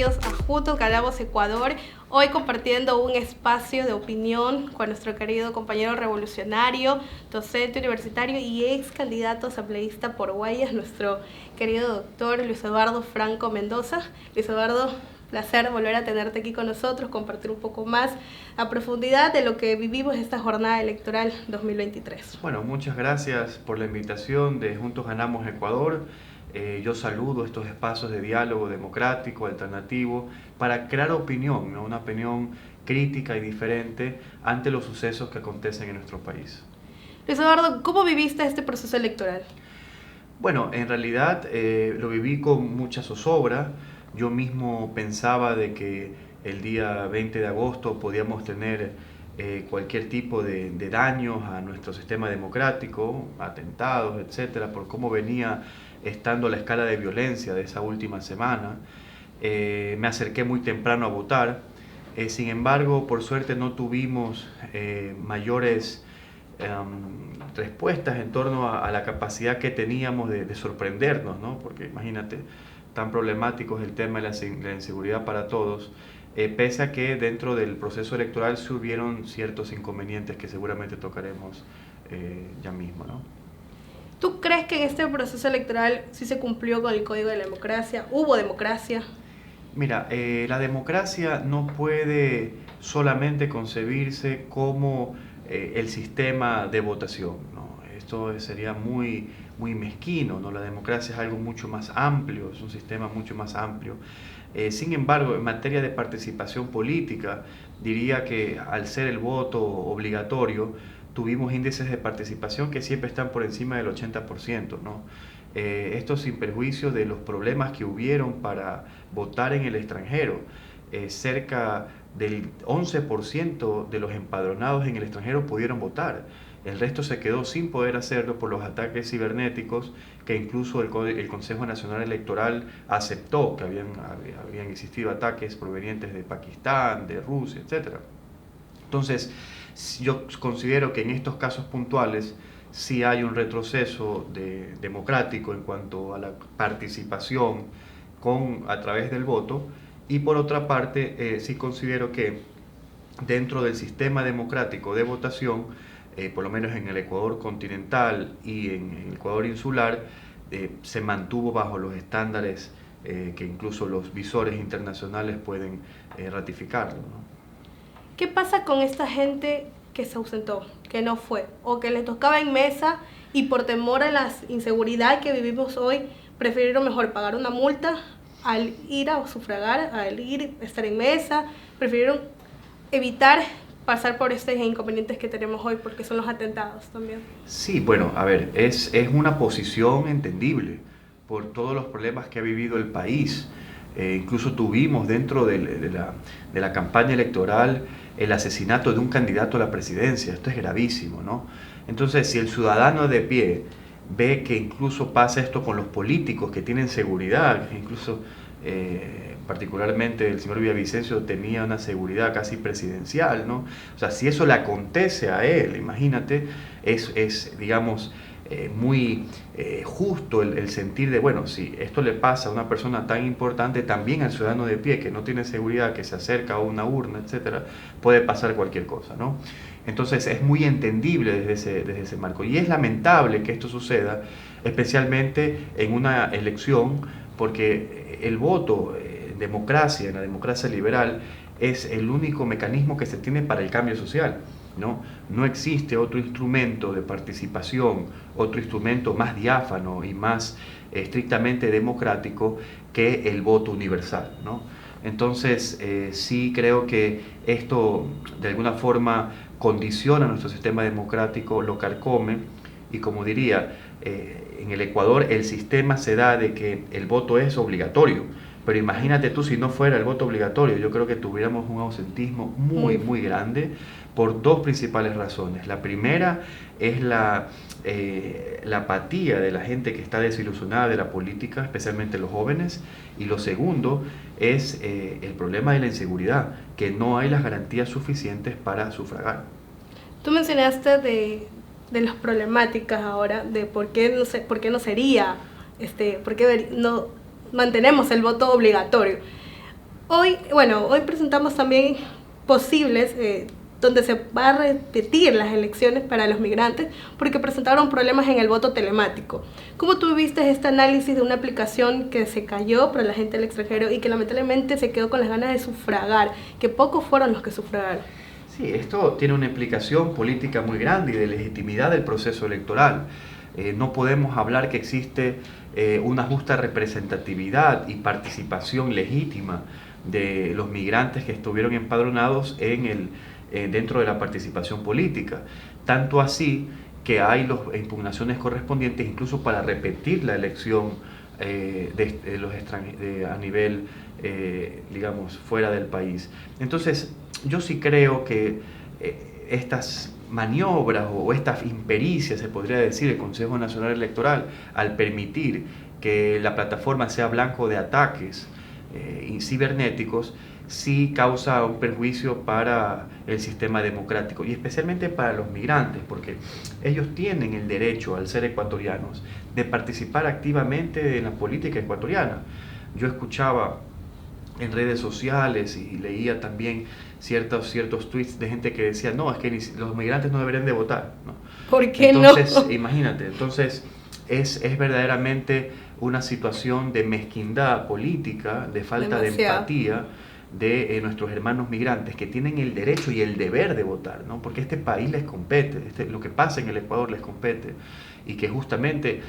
bienvenidos a Juntos Ganamos Ecuador. Hoy compartiendo un espacio de opinión con nuestro querido compañero revolucionario, docente universitario y ex candidato asambleísta por Guayas, nuestro querido doctor Luis Eduardo Franco Mendoza. Luis Eduardo, placer volver a tenerte aquí con nosotros, compartir un poco más a profundidad de lo que vivimos esta jornada electoral 2023. Bueno, muchas gracias por la invitación de Juntos Ganamos Ecuador. Yo saludo estos espacios de diálogo democrático, alternativo, para crear opinión, ¿no? Una opinión crítica y diferente ante los sucesos que acontecen en nuestro país. Luis Eduardo, ¿cómo viviste este proceso electoral? Bueno, en realidad lo viví con mucha zozobra. Yo mismo pensaba de que el día 20 de agosto podíamos tener cualquier tipo de daños a nuestro sistema democrático, atentados, etcétera, por cómo venía estando la escala de violencia de esa última semana. Me acerqué muy temprano a votar. Sin embargo, por suerte no tuvimos mayores respuestas en torno a la capacidad que teníamos de sorprendernos, ¿no? Porque imagínate, tan problemático es el tema de la inseguridad para todos, pese a que dentro del proceso electoral se hubieron ciertos inconvenientes que seguramente tocaremos ya mismo, ¿no? ¿Tú crees que en este proceso electoral sí se cumplió con el Código de la Democracia? ¿Hubo democracia? Mira, la democracia no puede solamente concebirse como el sistema de votación, ¿no? Esto sería muy mezquino, ¿no? La democracia es algo mucho más amplio, es un sistema mucho más amplio. Sin embargo, en materia de participación política, diría que al ser el voto obligatorio, tuvimos índices de participación que siempre están por encima del 80%, ¿no? Esto sin perjuicio de los problemas que hubieron para votar en el extranjero. Cerca del 11% de los empadronados en el extranjero pudieron votar. El resto se quedó sin poder hacerlo por los ataques cibernéticos que incluso el Consejo Nacional Electoral aceptó que habían existido ataques provenientes de Pakistán, de Rusia, etc. Entonces, yo considero que en estos casos puntuales sí hay un retroceso democrático en cuanto a la participación a través del voto, y por otra parte sí considero que dentro del sistema democrático de votación, por lo menos en el Ecuador continental y en el Ecuador insular, se mantuvo bajo los estándares que incluso los visores internacionales pueden ratificarlo, ¿no? ¿Qué pasa con esta gente que se ausentó, que no fue, o que le tocaba en mesa y por temor a la inseguridad que vivimos hoy, prefirieron mejor pagar una multa al ir a sufragar, al ir a estar en mesa, prefirieron evitar pasar por estos inconvenientes que tenemos hoy, porque son los atentados también? Sí, bueno, a ver, es una posición entendible por todos los problemas que ha vivido el país. Incluso tuvimos dentro de la campaña electoral el asesinato de un candidato a la presidencia. Esto es gravísimo, ¿no? Entonces, si el ciudadano de pie ve que incluso pasa esto con los políticos que tienen seguridad, incluso particularmente el señor Villavicencio tenía una seguridad casi presidencial, ¿no? O sea, si eso le acontece a él, imagínate, digamos, muy justo el sentir de, bueno, si esto le pasa a una persona tan importante, también al ciudadano de pie que no tiene seguridad, que se acerca a una urna, etcétera, puede pasar cualquier cosa, ¿no? Entonces es muy entendible desde ese marco, y es lamentable que esto suceda, especialmente en una elección, porque el voto en democracia, en la democracia liberal, es el único mecanismo que se tiene para el cambio social, ¿no? No existe otro instrumento de participación, otro instrumento más diáfano y más estrictamente democrático que el voto universal, ¿no? Entonces, sí creo que esto de alguna forma condiciona nuestro sistema democrático, lo carcome, y como diría, en el Ecuador el sistema se da de que el voto es obligatorio. Pero imagínate tú si no fuera el voto obligatorio, yo creo que tuviéramos un ausentismo muy grande por dos principales razones. La primera es la apatía de la gente que está desilusionada de la política, especialmente los jóvenes, y lo segundo es el problema de la inseguridad, que no hay las garantías suficientes para sufragar. Tú mencionaste de las problemáticas ahora, de por qué no sería, por qué no mantenemos el voto obligatorio. Hoy presentamos también posibles, donde se va a repetir las elecciones para los migrantes, porque presentaron problemas en el voto telemático. ¿Cómo tú viste este análisis de una aplicación que se cayó para la gente del extranjero y que lamentablemente se quedó con las ganas de sufragar, que pocos fueron los que sufragaron? Sí, esto tiene una implicación política muy grande y de legitimidad del proceso electoral. No podemos hablar que existe una justa representatividad y participación legítima de los migrantes que estuvieron empadronados dentro de la participación política. Tanto así que hay las impugnaciones correspondientes incluso para repetir la elección a nivel, digamos, fuera del país. Entonces, yo sí creo que estas maniobras o estas impericias, se podría decir, del Consejo Nacional Electoral, al permitir que la plataforma sea blanco de ataques cibernéticos, sí causa un perjuicio para el sistema democrático y especialmente para los migrantes, porque ellos tienen el derecho, al ser ecuatorianos, de participar activamente en la política ecuatoriana. Yo escuchaba en redes sociales y leía también ciertos tweets de gente que decía, no, es que los migrantes no deberían de votar, ¿no? ¿Por qué entonces, no? Imagínate, entonces es verdaderamente una situación de mezquindad política, de falta de empatía de nuestros hermanos migrantes que tienen el derecho y el deber de votar, ¿no? Porque este país les compete, lo que pasa en el Ecuador les compete, y que justamente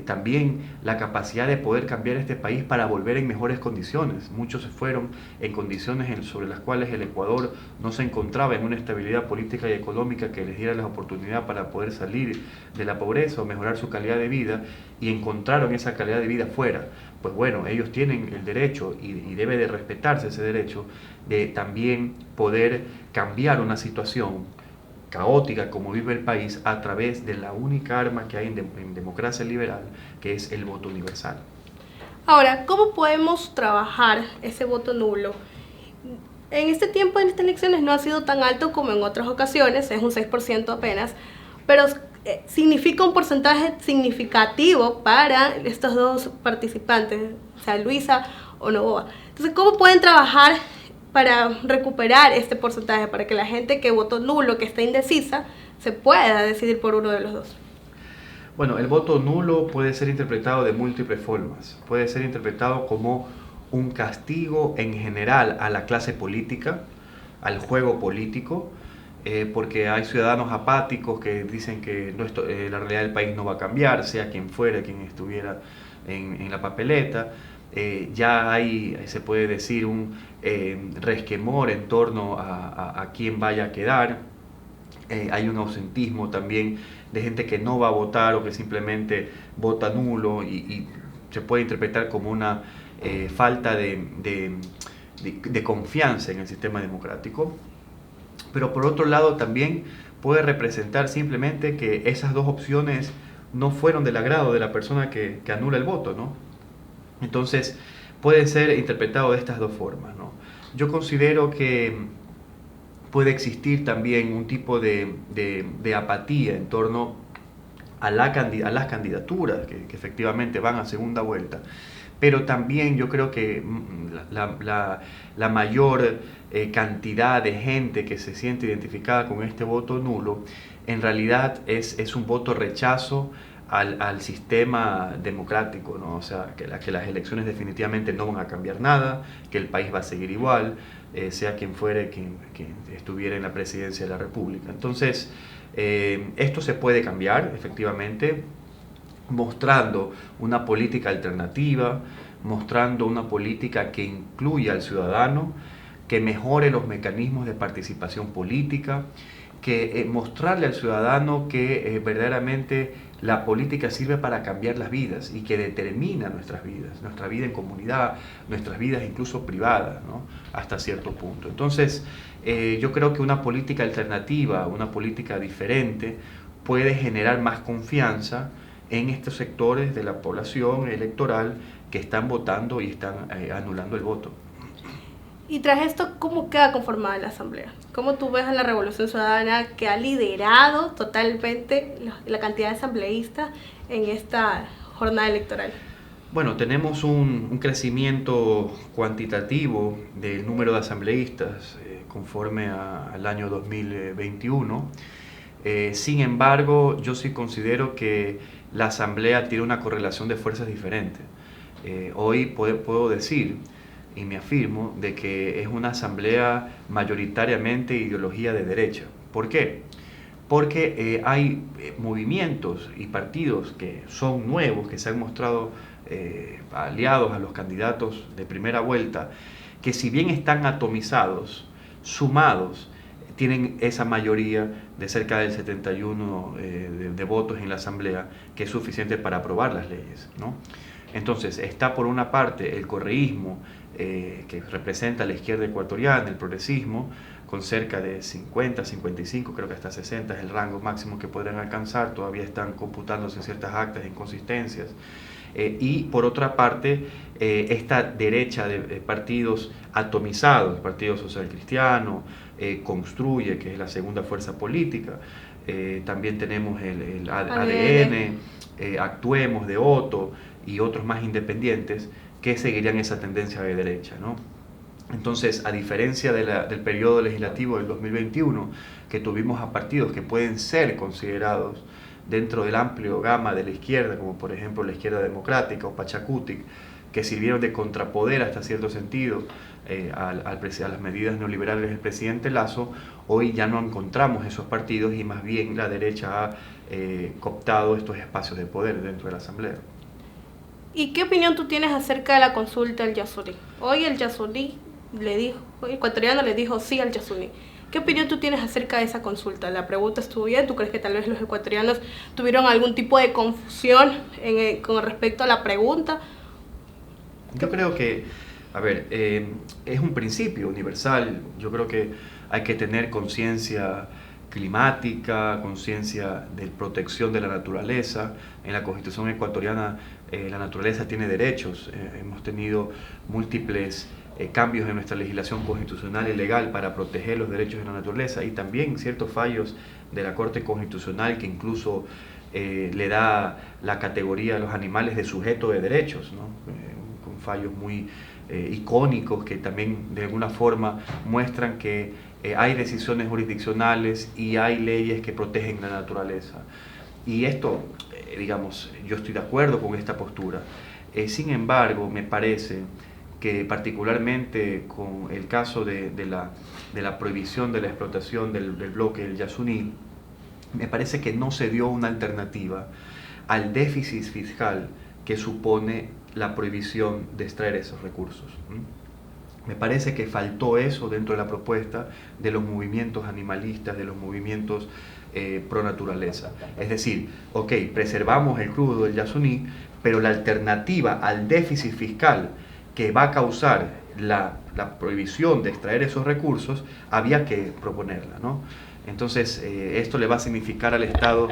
también la capacidad de poder cambiar este país para volver en mejores condiciones. Muchos se fueron en condiciones sobre las cuales el Ecuador no se encontraba en una estabilidad política y económica que les diera la oportunidad para poder salir de la pobreza o mejorar su calidad de vida, y encontraron esa calidad de vida fuera. Pues bueno, ellos tienen el derecho y debe de respetarse ese derecho de también poder cambiar una situación caótica como vive el país a través de la única arma que hay en democracia liberal, que es el voto universal. Ahora, ¿cómo podemos trabajar ese voto nulo? En este tiempo, en estas elecciones, no ha sido tan alto como en otras ocasiones, es un 6% apenas, pero significa un porcentaje significativo para estos dos participantes, o sea, Luisa o Novoa. Entonces, ¿cómo pueden trabajar para recuperar este porcentaje, para que la gente que votó nulo, que está indecisa, se pueda decidir por uno de los dos? Bueno, el voto nulo puede ser interpretado de múltiples formas. Puede ser interpretado como un castigo en general a la clase política, al juego político, porque hay ciudadanos apáticos que dicen que la realidad del país no va a cambiar, sea quien fuera, quien estuviera en la papeleta. Ya hay, se puede decir, un resquemor en torno a quién vaya a quedar. Hay un ausentismo también de gente que no va a votar o que simplemente vota nulo, y se puede interpretar como una falta de confianza en el sistema democrático. Pero por otro lado también puede representar simplemente que esas dos opciones no fueron del agrado de la persona que anula el voto, ¿no? Entonces puede ser interpretado de estas dos formas, ¿no? Yo considero que puede existir también un tipo de apatía en torno a las candidaturas que efectivamente van a segunda vuelta, pero también yo creo que la mayor cantidad de gente que se siente identificada con este voto nulo en realidad es un voto rechazo al sistema democrático, ¿no? O sea, que las elecciones definitivamente no van a cambiar nada, que el país va a seguir igual, sea quien fuere quien estuviera en la presidencia de la República. Entonces, esto se puede cambiar, efectivamente, mostrando una política alternativa, mostrando una política que incluya al ciudadano, que mejore los mecanismos de participación política, que mostrarle al ciudadano que verdaderamente la política sirve para cambiar las vidas y que determina nuestras vidas, nuestra vida en comunidad, nuestras vidas incluso privadas, ¿no? Hasta cierto punto. Entonces, yo creo que una política alternativa, una política diferente, puede generar más confianza en estos sectores de la población electoral que están votando y están anulando el voto. Y tras esto, ¿cómo queda conformada la Asamblea? ¿Cómo tú ves a la Revolución Ciudadana, que ha liderado totalmente la cantidad de asambleístas en esta jornada electoral? Bueno, tenemos un crecimiento cuantitativo del número de asambleístas conforme al año 2021. Sin embargo, yo sí considero que la asamblea tiene una correlación de fuerzas diferente. Hoy puedo decir, y me afirmo, de que es una asamblea mayoritariamente ideología de derecha. ¿Por qué? Porque hay movimientos y partidos que son nuevos, que se han mostrado aliados a los candidatos de primera vuelta, que si bien están atomizados, sumados, tienen esa mayoría de cerca del 71 de votos en la Asamblea, que es suficiente para aprobar las leyes, ¿no? Entonces, está por una parte el correísmo, que representa a la izquierda ecuatoriana, el progresismo, con cerca de 50, 55, creo que hasta 60 es el rango máximo que podrán alcanzar, todavía están computándose ciertas actas, inconsistencias. Y por otra parte, esta derecha de partidos atomizados, el Partido Social Cristiano, Construye, que es la segunda fuerza política, también tenemos el ADN, Actuemos de Otto y otros más independientes que seguirían esa tendencia de derecha, ¿no? Entonces, a diferencia del periodo legislativo del 2021, que tuvimos a partidos que pueden ser considerados dentro del amplio gama de la izquierda, como por ejemplo la izquierda democrática o Pachacutic, que sirvieron de contrapoder hasta cierto sentido a las medidas neoliberales del presidente Lasso, hoy ya no encontramos esos partidos y más bien la derecha ha cooptado estos espacios de poder dentro de la Asamblea. ¿Y qué opinión tú tienes acerca de la consulta del Yasuní? Hoy el Yasuní el ecuatoriano le dijo sí al Yasuní. ¿Qué opinión tú tienes acerca de esa consulta? ¿La pregunta estuvo bien? ¿Tú crees que tal vez los ecuatorianos tuvieron algún tipo de confusión con respecto a la pregunta? Yo creo que, a ver, es un principio universal. Yo creo que hay que tener conciencia climática, conciencia de protección de la naturaleza. En la Constitución ecuatoriana la naturaleza tiene derechos. Hemos tenido múltiples cambios en nuestra legislación constitucional y legal para proteger los derechos de la naturaleza, y también ciertos fallos de la Corte Constitucional que incluso le da la categoría a los animales de sujeto de derechos, ¿no? Con fallos muy icónicos que también de alguna forma muestran que hay decisiones jurisdiccionales y hay leyes que protegen la naturaleza. Y esto, digamos, yo estoy de acuerdo con esta postura. Sin embargo, me parece que particularmente con el caso de la prohibición de la explotación del bloque del Yasuní, me parece que no se dio una alternativa al déficit fiscal que supone la prohibición de extraer esos recursos. Me parece que faltó eso dentro de la propuesta de los movimientos animalistas, de los movimientos pro naturaleza. Es decir, ok, preservamos el crudo del Yasuní, pero la alternativa al déficit fiscal que va a causar la prohibición de extraer esos recursos, había que proponerla, ¿no? Entonces, esto le va a significar al Estado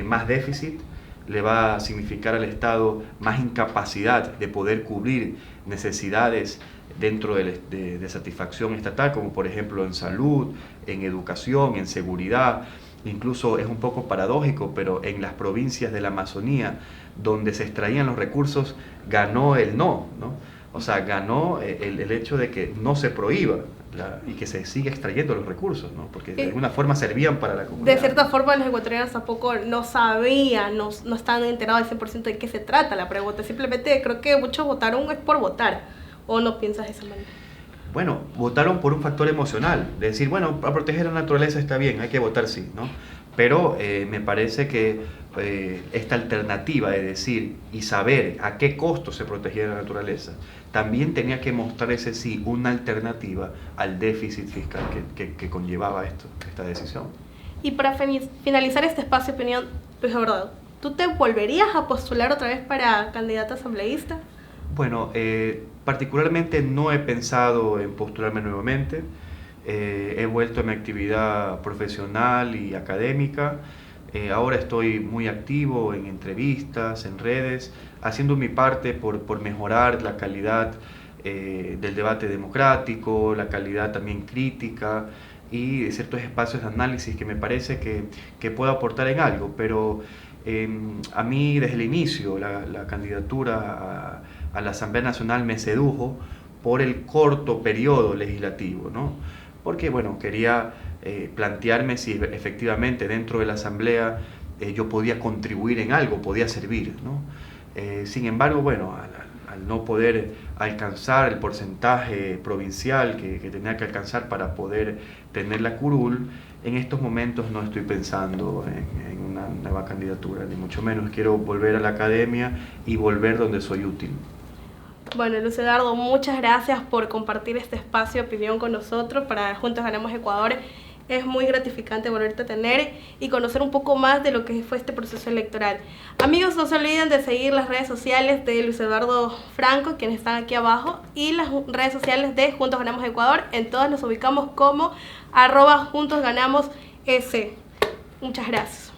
más déficit, le va a significar al Estado más incapacidad de poder cubrir necesidades dentro de satisfacción estatal, como por ejemplo en salud, en educación, en seguridad. Incluso es un poco paradójico, pero en las provincias de la Amazonía, donde se extraían los recursos, ganó el no, ¿no? O sea, ganó el hecho de que no se prohíba y que se siga extrayendo los recursos, ¿no? Porque de alguna forma servían para la comunidad. De cierta forma, los ecuatorianos tampoco no sabían, no estaban enterados al 100% de qué se trata la pregunta. Simplemente creo que muchos votaron es por votar. ¿O no piensas de esa manera? Bueno, votaron por un factor emocional, de decir, bueno, para proteger la naturaleza está bien, hay que votar sí, ¿no? Pero me parece que esta alternativa de decir y saber a qué costo se protegía la naturaleza, también tenía que mostrar ese sí una alternativa al déficit fiscal que conllevaba esta decisión. Y para finalizar este espacio de opinión, pues la verdad, ¿tú te volverías a postular otra vez para candidato asambleísta? Bueno, particularmente no he pensado en postularme nuevamente. He vuelto a mi actividad profesional y académica. Ahora estoy muy activo en entrevistas, en redes, haciendo mi parte por mejorar la calidad del debate democrático, la calidad también crítica y de ciertos espacios de análisis que me parece que puedo aportar en algo, pero A mí desde el inicio la candidatura a la Asamblea Nacional me sedujo por el corto periodo legislativo, ¿no? Porque bueno, quería plantearme si efectivamente dentro de la Asamblea yo podía contribuir en algo, podía servir, ¿no? Sin embargo, bueno, al no poder alcanzar el porcentaje provincial que tenía que alcanzar para poder tener la curul, en estos momentos no estoy pensando en una nueva candidatura, ni mucho menos. Quiero volver a la academia y volver donde soy útil. Bueno, Luis Eduardo, muchas gracias por compartir este espacio de opinión con nosotros para Juntos Ganamos Ecuador. Es muy gratificante volverte a tener y conocer un poco más de lo que fue este proceso electoral. Amigos, no se olviden de seguir las redes sociales de Luis Eduardo Franco, quienes están aquí abajo, y las redes sociales de Juntos Ganamos Ecuador. En todas nos ubicamos como @JuntosGanamosEC. Muchas gracias.